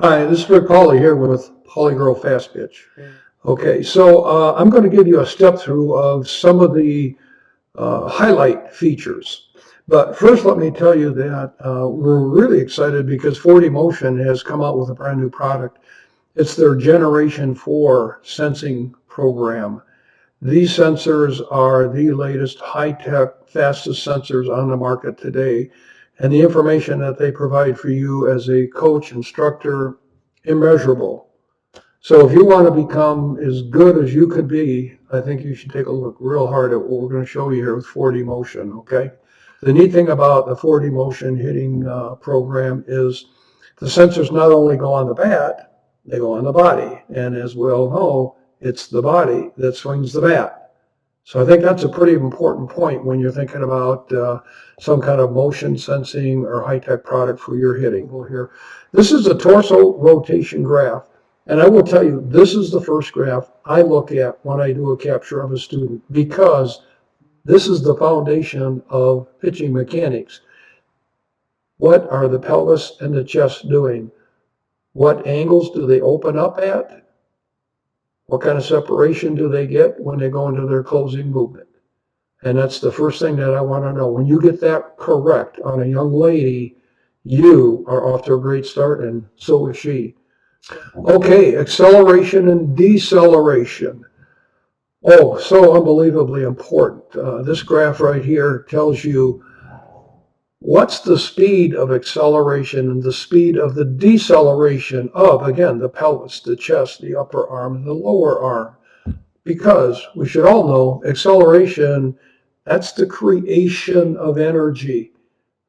Hi, this is Rick Pauly here with Pauly Fast Pitch. Okay, so I'm going to give you a step through of some of the highlight features. But first, let me tell you that we're really excited because 4D Motion has come out with a brand new product. It's their Generation 4 sensing program. These sensors are the latest high-tech, fastest sensors on the market today. And the information that they provide for you as a coach, instructor, immeasurable. So if you want to become as good as you could be, I think you should take a look real hard at what we're going to show you here with 4D Motion, okay? The neat thing about the 4D Motion hitting program is the sensors not only go on the bat, they go on the body. And as we all know, it's the body that swings the bat. So I think that's a pretty important point when you're thinking about some kind of motion sensing or high-tech product for your hitting. Well, here, this is a torso rotation graph. And I will tell you, this is the first graph I look at when I do a capture of a student because this is the foundation of pitching mechanics. What are the pelvis and the chest doing? What angles do they open up at? What kind of separation do they get when they go into their closing movement? And that's the first thing that I want to know. When you get that correct on a young lady, you are off to a great start, and so is she. Okay, acceleration and deceleration. Oh, so unbelievably important. This graph right here tells you what's the speed of acceleration and the speed of the deceleration of, again, the pelvis, the chest, the upper arm, and the lower arm. Because we should all know acceleration, that's the creation of energy.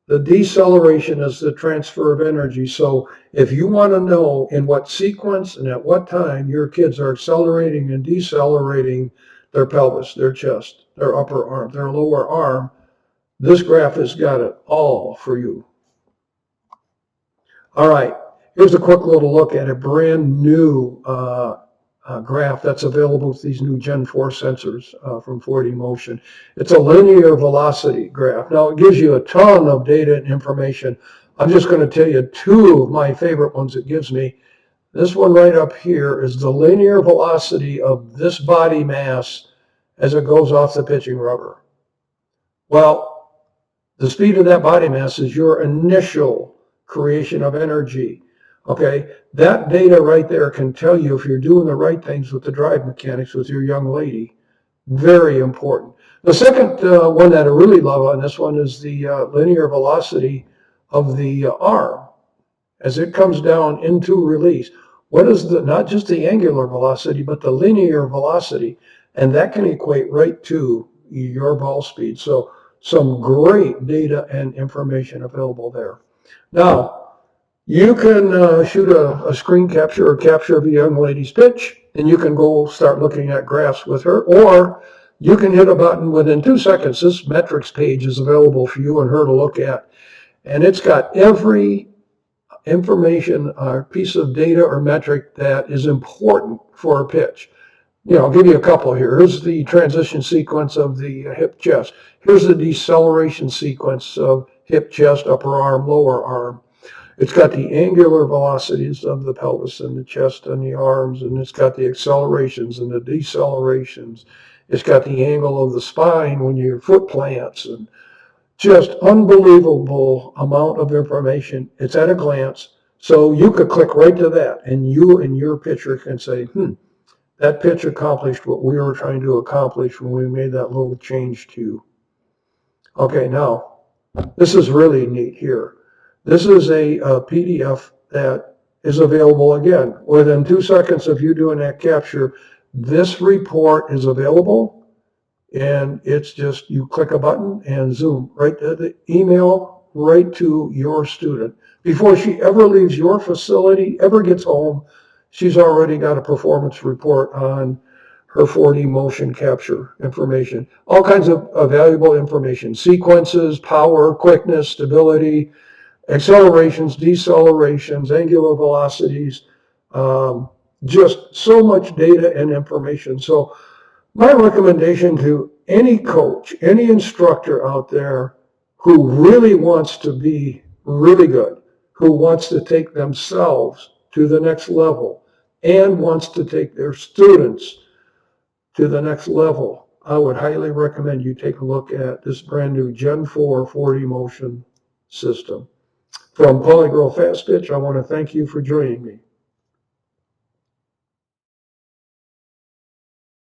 The deceleration is the transfer of energy. So if you want to know in what sequence and at what time your kids are accelerating and decelerating their pelvis, their chest, their upper arm, their lower arm, this graph has got it all for you. All right, here's a quick little look at a brand new graph that's available with these new Gen 4 sensors from 4D Motion. It's a linear velocity graph. Now, it gives you a ton of data and information. I'm just going to tell you two of my favorite ones it gives me. This one right up here is the linear velocity of this body mass as it goes off the pitching rubber. Well, the speed of that body mass is your initial creation of energy. Okay, that data right there can tell you if you're doing the right things with the drive mechanics with your young lady. Very important. The second one that I really love on this one is the linear velocity of the arm as it comes down into release. What is the, not just the angular velocity, but the linear velocity, and that can equate right to your ball speed. So some great data and information available there. Now, you can shoot a screen capture or capture of a young lady's pitch, and you can go start looking at graphs with her, or you can hit a button within 2 seconds. This metrics page is available for you and her to look at, and it's got every information or piece of data or metric that is important for a pitch. You know, I'll give you a couple here. Here's the transition sequence of the hip chest. Here's the deceleration sequence of hip chest, upper arm, lower arm. It's got the angular velocities of the pelvis and the chest and the arms, and it's got the accelerations and the decelerations. It's got the angle of the spine when your foot plants, and just unbelievable amount of information. It's at a glance. So you could click right to that, and you and your pitcher can say, that pitch accomplished what we were trying to accomplish when we made that little change to you. Okay, now, this is really neat here. This is a PDF that is available again. Within 2 seconds of you doing that capture, this report is available, and it's just you click a button and zoom right to the email right to your student. Before she ever leaves your facility, ever gets home, she's already got a performance report on her 4D motion capture information. All kinds of valuable information, sequences, power, quickness, stability, accelerations, decelerations, angular velocities, just so much data and information. So my recommendation to any coach, any instructor out there who really wants to be really good, who wants to take themselves to the next level and wants to take their students to the next level, I would highly recommend you take a look at this brand new Gen 4 4D motion system. From Pauly Fast Pitch, I want to thank you for joining me.